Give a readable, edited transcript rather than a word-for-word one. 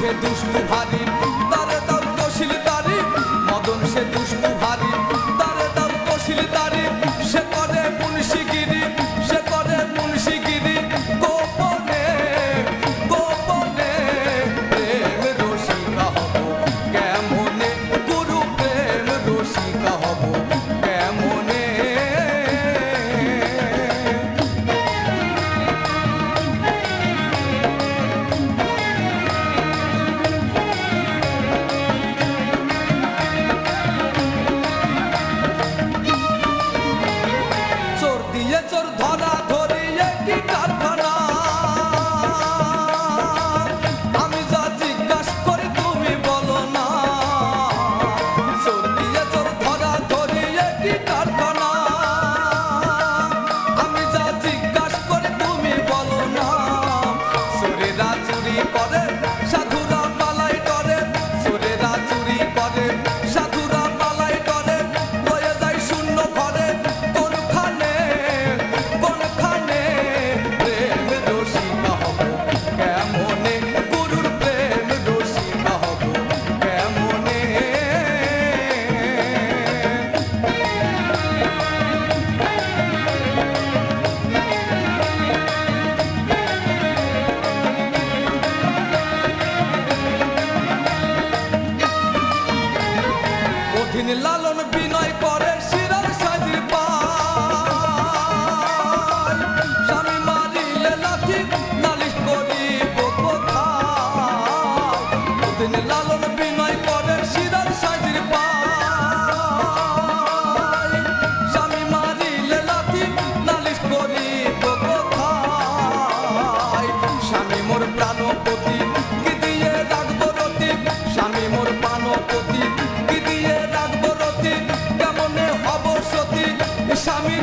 সে দুষ্টু ভারী তারে দাও তহসিলদারি, মদন সে দুষ্টু ভারী তারে দাও তহসিলদারি, সে করে মুন্সিগিরি, সে করে মুন্সিগিরি, গোপনে গোপনে প্রেম রসিকা হব কেমনে, গুরু প্রেম রসিকা হব কেমনে। চোর ধরা ধরিয়ে কি কারখানা, আমি যা জিজ্ঞাসা করি তুমি বলো না। চোর দিয়ে চোর ধরা ধরিয়ে কি কারখানা, আমি যা জিজ্ঞাসা করি তুমি বলো না। চোরেরা চুরি করে সাধুরা পালাই ডরে, চোরেরা চুরি করে সাধুরা পালাই ডরে, লয়ে যায় শূন্য ঘরে কোনখানে কোনখানে প্রেম রসিকা হব কেমনে, গুরুর প্রেম রসিকা হব কেমনে। অধীন লালন বিনয় করে শিরার সাজির পায়, স্বামী মারিলে লাঠি নালিশ করিব কোথায়। অধীন লালন বিনয় করে শিরার সাজির পায়, স্বামী মারিলে লাঠি নালিশ করিব কোথায়। স্বামী মোর প্রাণপতি কি দিয়ে রাখবো রতি, স্বামী মোর প্রাণপতি কি দিয়ে রাখবো রতি, কেমনে হব সতী স্বামী